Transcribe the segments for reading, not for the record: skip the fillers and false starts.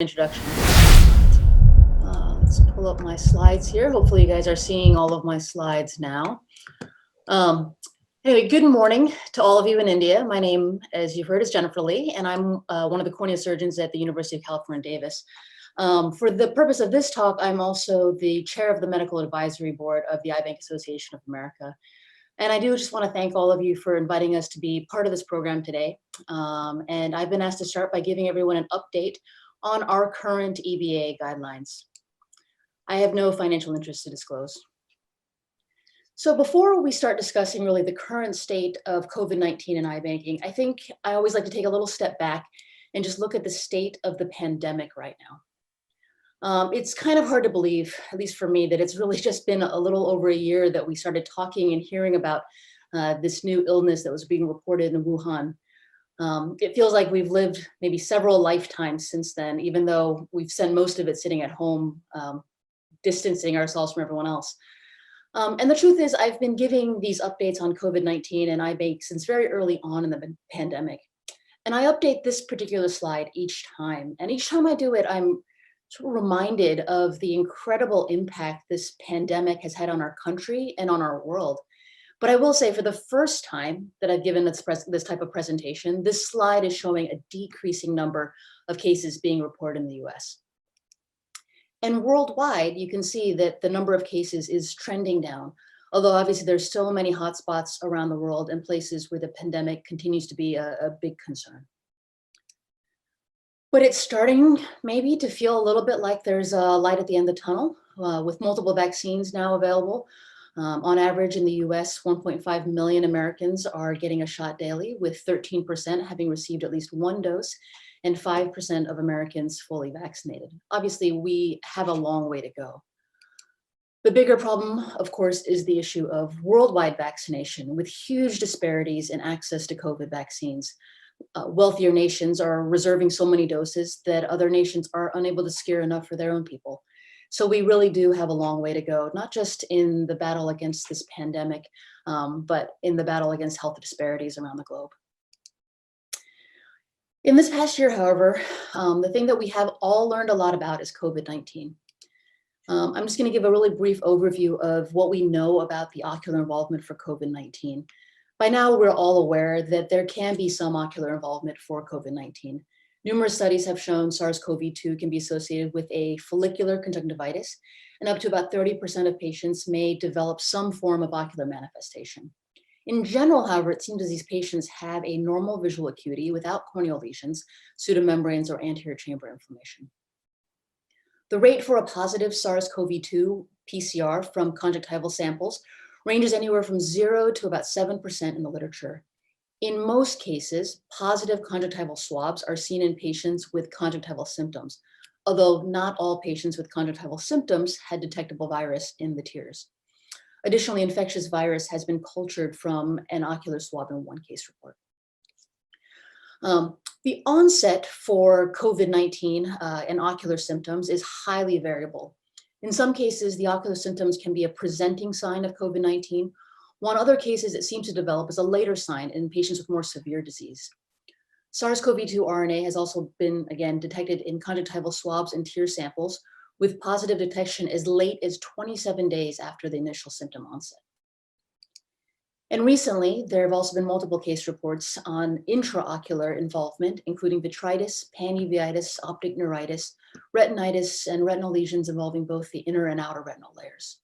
Introduction. Let's pull up my slides here. Hopefully you guys are seeing all of my slides now. Anyway, good morning to all of you in India. My name, as you've heard, is Jennifer Lee, and I'm one of the cornea surgeons at the University of California, Davis. For the purpose of this talk, I'm also the chair of the Medical Advisory Board of the Eye Bank Association of America. And I do just want to thank all of you for inviting us to be part of this program today. And I've been asked to start by giving everyone an update on our current EBAA guidelines. I have no financial interest to disclose. So before we start discussing really the current state of COVID-19 and eye banking, I think I always like to take a little step back and just look at the state of the pandemic right now. It's kind of hard to believe, at least for me, that it's really just been a little over a year that we started talking and hearing about this new illness that was being reported in Wuhan. It feels like we've lived maybe several lifetimes since then, even though we've spent most of it sitting at home, distancing ourselves from everyone else. And the truth is, I've been giving these updates on COVID-19 and eye bank since very early on in the pandemic. And I update this particular slide each time. And each time I do it, I'm sort of reminded of the incredible impact this pandemic has had on our country and on our world. But I will say, for the first time that I've given this type of presentation, this slide is showing a decreasing number of cases being reported in the US. And worldwide, you can see that the number of cases is trending down, although obviously there's still many hotspots around the world and places where the pandemic continues to be a big concern. But it's starting maybe to feel a little bit like there's a light at the end of the tunnel, with multiple vaccines now available. On average in the US, 1.5 million Americans are getting a shot daily, with 13% having received at least one dose and 5% of Americans fully vaccinated. Obviously, we have a long way to go. The bigger problem, of course, is the issue of worldwide vaccination, with huge disparities in access to COVID vaccines. Wealthier nations are reserving so many doses that other nations are unable to secure enough for their own people. So we really do have a long way to go, not just in the battle against this pandemic, but in the battle against health disparities around the globe. In this past year, however, the thing that we have all learned a lot about is COVID-19. I'm just going to give a really brief overview of what we know about the ocular involvement for COVID-19. By now, we're all aware that there can be some ocular involvement for COVID-19. Numerous studies have shown SARS-CoV-2 can be associated with a follicular conjunctivitis, and up to about 30% of patients may develop some form of ocular manifestation. In general, however, it seems as these patients have a normal visual acuity without corneal lesions, pseudomembranes, or anterior chamber inflammation. The rate for a positive SARS-CoV-2 PCR from conjunctival samples ranges anywhere from 0 to about 7% in the literature. In most cases, positive conjunctival swabs are seen in patients with conjunctival symptoms, although not all patients with conjunctival symptoms had detectable virus in the tears. Additionally, infectious virus has been cultured from an ocular swab in one case report. The onset for COVID-19 and ocular symptoms is highly variable. In some cases, the ocular symptoms can be a presenting sign of COVID-19. While in other cases, it seems to develop as a later sign in patients with more severe disease. SARS-CoV-2 RNA has also been, again, detected in conjunctival swabs and tear samples, with positive detection as late as 27 days after the initial symptom onset. And recently, there have also been multiple case reports on intraocular involvement, including vitritis, panuveitis, optic neuritis, retinitis, and retinal lesions involving both the inner and outer retinal layers.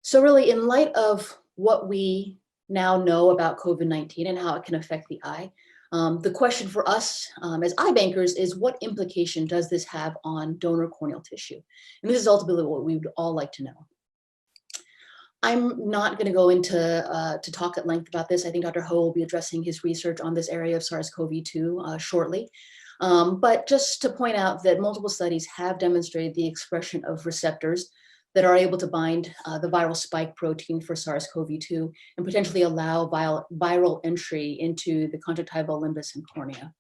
So really, in light of what we now know about COVID-19 and how it can affect the eye, the question for us as eye bankers is, what implication does this have on donor corneal tissue? And this is ultimately what we would all like to know. I'm not going to go into to talk at length about this. I think Dr. Ho will be addressing his research on this area of SARS-CoV-2 shortly. But just to point out that multiple studies have demonstrated the expression of receptors that are able to bind the viral spike protein for SARS-CoV-2 and potentially allow viral entry into the conjunctival limbus and cornea.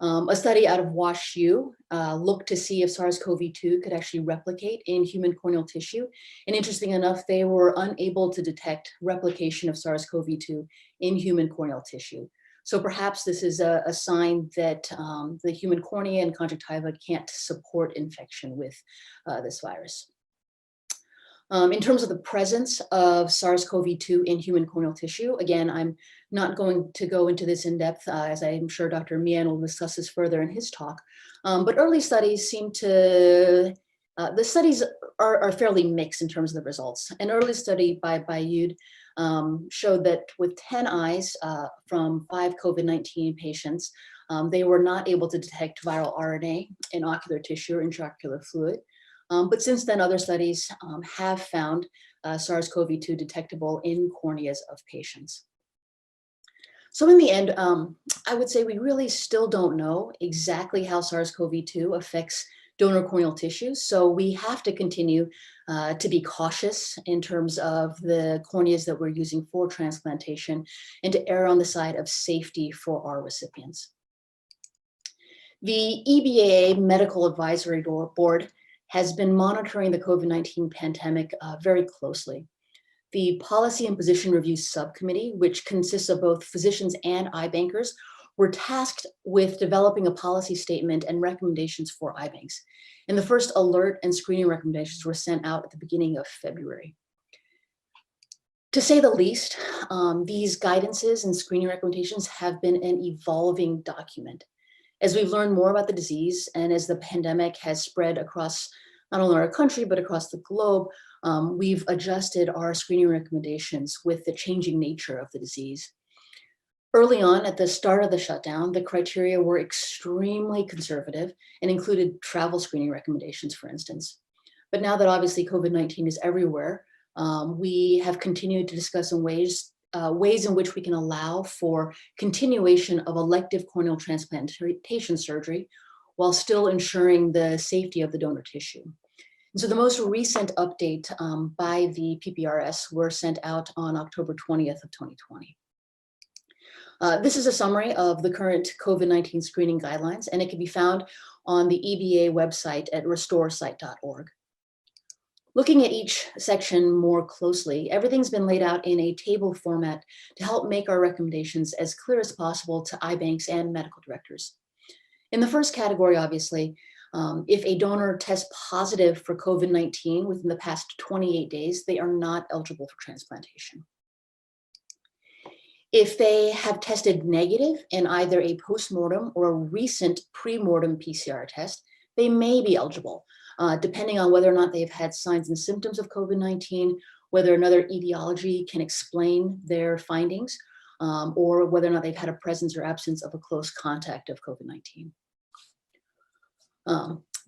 A study out of WashU looked to see if SARS-CoV-2 could actually replicate in human corneal tissue. And interesting enough, they were unable to detect replication of SARS-CoV-2 in human corneal tissue. So perhaps this is a sign that the human cornea and conjunctiva can't support infection with this virus. In terms of the presence of SARS-CoV-2 in human corneal tissue, again, I'm not going to go into this in depth, as I'm sure Dr. Mian will discuss this further in his talk. But early studies seem to, the studies are fairly mixed in terms of the results. An early study by Yud showed that with 10 eyes from 5 COVID-19 patients, they were not able to detect viral RNA in ocular tissue or intraocular fluid. But since then, other studies have found SARS-CoV-2 detectable in corneas of patients. So in the end, I would say we really still don't know exactly how SARS-CoV-2 affects donor corneal tissues. So we have to continue to be cautious in terms of the corneas that we're using for transplantation and to err on the side of safety for our recipients. The EBAA Medical Advisory Board has been monitoring the COVID-19 pandemic very closely. The Policy and Position Review Subcommittee, which consists of both physicians and eye bankers, were tasked with developing a policy statement and recommendations for eye banks. And the first alert and screening recommendations were sent out at the beginning of February. To say the least, these guidances and screening recommendations have been an evolving document. As we've learned more about the disease and as the pandemic has spread across not only our country, but across the globe, we've adjusted our screening recommendations with the changing nature of the disease. Early on, at the start of the shutdown, the criteria were extremely conservative and included travel screening recommendations, for instance. But now that obviously COVID-19 is everywhere, we have continued to discuss in ways in which we can allow for continuation of elective corneal transplantation surgery while still ensuring the safety of the donor tissue. And so the most recent update by the PPRS were sent out on October 20th of 2020. This is a summary of the current COVID-19 screening guidelines, and it can be found on the EBAA website at restoresite.org. Looking at each section more closely, everything's been laid out in a table format to help make our recommendations as clear as possible to eye banks and medical directors. In the first category, obviously, if a donor tests positive for COVID-19 within the past 28 days, they are not eligible for transplantation. If they have tested negative in either a postmortem or a recent pre-mortem PCR test, they may be eligible, depending on whether or not they've had signs and symptoms of COVID-19, whether another etiology can explain their findings, or whether or not they've had a presence or absence of a close contact of COVID-19.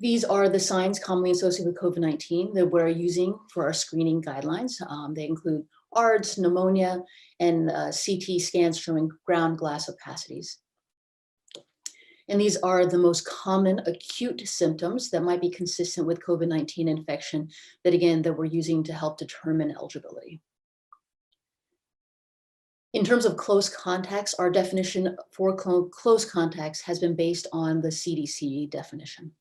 These are the signs commonly associated with COVID-19 that we're using for our screening guidelines. They include ARDS, pneumonia, and CT scans showing ground glass opacities. And these are the most common acute symptoms that might be consistent with COVID-19 infection that we're using to help determine eligibility. In terms of close contacts, our definition for close contacts has been based on the CDC definition.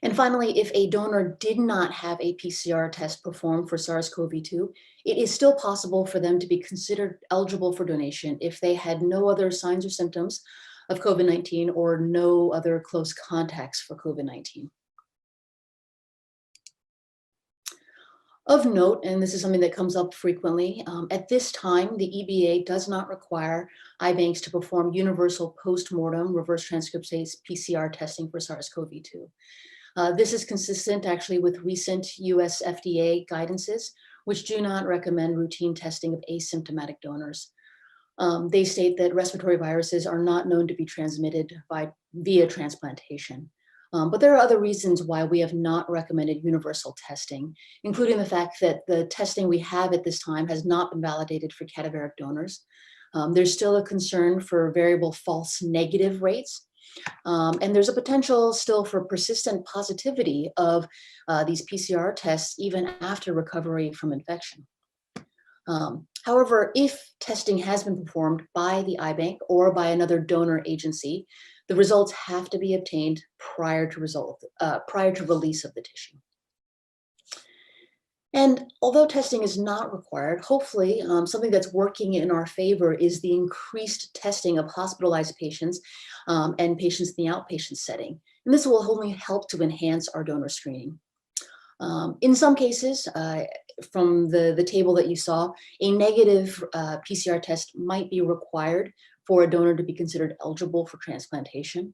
And finally, if a donor did not have a PCR test performed for SARS-CoV-2, it is still possible for them to be considered eligible for donation if they had no other signs or symptoms of COVID-19 or no other close contacts for COVID-19. Of note, and this is something that comes up frequently, at this time, the EBA does not require eye banks to perform universal post-mortem reverse transcriptase PCR testing for SARS-CoV-2. This is consistent actually with recent US FDA guidances, which do not recommend routine testing of asymptomatic donors. They state that respiratory viruses are not known to be transmitted via transplantation. But there are other reasons why we have not recommended universal testing, including the fact that the testing we have at this time has not been validated for cadaveric donors. There's still a concern for variable false negative rates. And there's a potential still for persistent positivity of these PCR tests even after recovery from infection. However, if testing has been performed by the eye bank or by another donor agency, the results have to be obtained prior to release of the tissue. And although testing is not required, hopefully something that's working in our favor is the increased testing of hospitalized patients and patients in the outpatient setting. And this will only help to enhance our donor screening. In some cases, from the table that you saw, a negative PCR test might be required for a donor to be considered eligible for transplantation.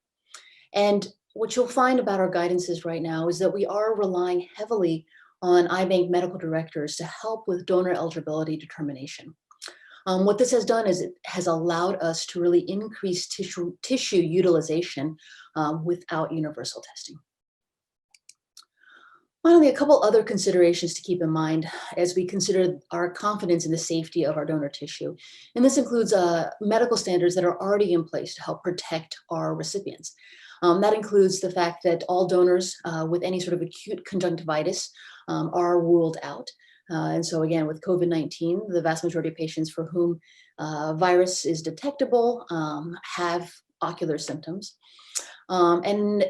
And what you'll find about our guidances right now is that we are relying heavily on IBank medical directors to help with donor eligibility determination. What this has done is it has allowed us to really increase tissue utilization without universal testing. Finally, a couple other considerations to keep in mind as we consider our confidence in the safety of our donor tissue. And this includes medical standards that are already in place to help protect our recipients. That includes the fact that all donors with any sort of acute conjunctivitis are ruled out. And so again, with COVID-19, the vast majority of patients for whom virus is detectable have ocular symptoms. And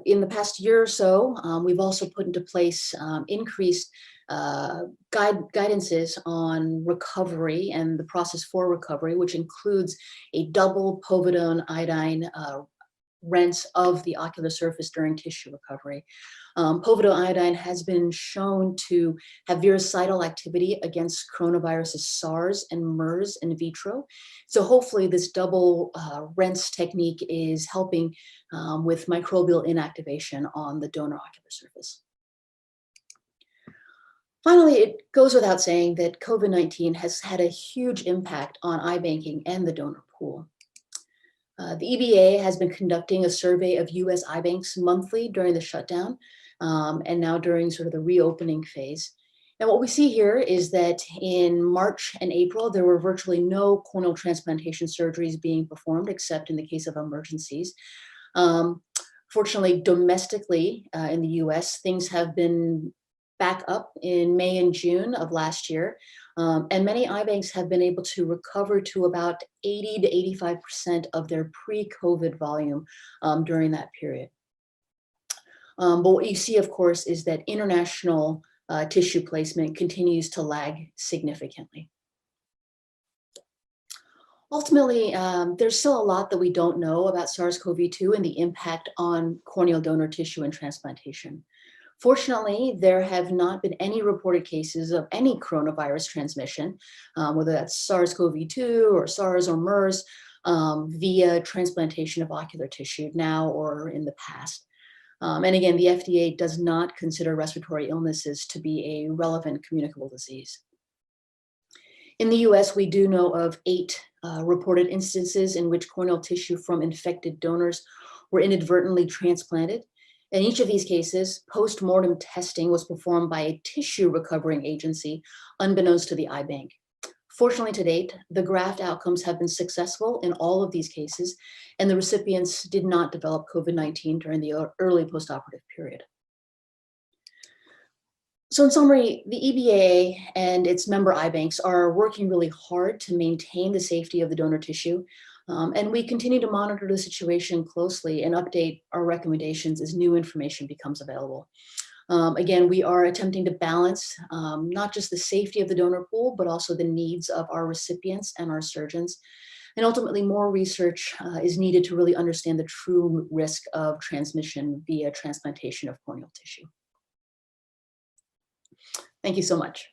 in the past year or so, we've also put into place increased guidances on recovery and the process for recovery, which includes a double povidone iodine rinse of the ocular surface during tissue recovery. Povidone iodine has been shown to have virucidal activity against coronaviruses SARS and MERS in vitro. So hopefully this double rinse technique is helping with microbial inactivation on the donor ocular surface. Finally, it goes without saying that COVID-19 has had a huge impact on iBanking and the donor pool. The EBAA has been conducting a survey of US iBanks monthly during the shutdown and now during sort of the reopening phase. And what we see here is that in March and April, there were virtually no corneal transplantation surgeries being performed except in the case of emergencies. Fortunately, domestically in the US, things have been back up in May and June of last year. And many iBanks have been able to recover to about 80 to 85% of their pre-COVID volume during that period. But what you see, of course, is that international tissue placement continues to lag significantly. Ultimately, there's still a lot that we don't know about SARS-CoV-2 and the impact on corneal donor tissue and transplantation. Fortunately, there have not been any reported cases of any coronavirus transmission, whether that's SARS-CoV-2 or SARS or MERS, via transplantation of ocular tissue now or in the past. And again, the FDA does not consider respiratory illnesses to be a relevant communicable disease. In the US, we do know of 8 reported instances in which corneal tissue from infected donors were inadvertently transplanted. In each of these cases, post-mortem testing was performed by a tissue recovering agency, unbeknownst to the iBank. Fortunately, to date, the graft outcomes have been successful in all of these cases, and the recipients did not develop COVID-19 during the early postoperative period. So in summary, the EBAA and its member iBanks are working really hard to maintain the safety of the donor tissue. And we continue to monitor the situation closely and update our recommendations as new information becomes available. Again, we are attempting to balance not just the safety of the donor pool, but also the needs of our recipients and our surgeons. And ultimately, more research is needed to really understand the true risk of transmission via transplantation of corneal tissue. Thank you so much.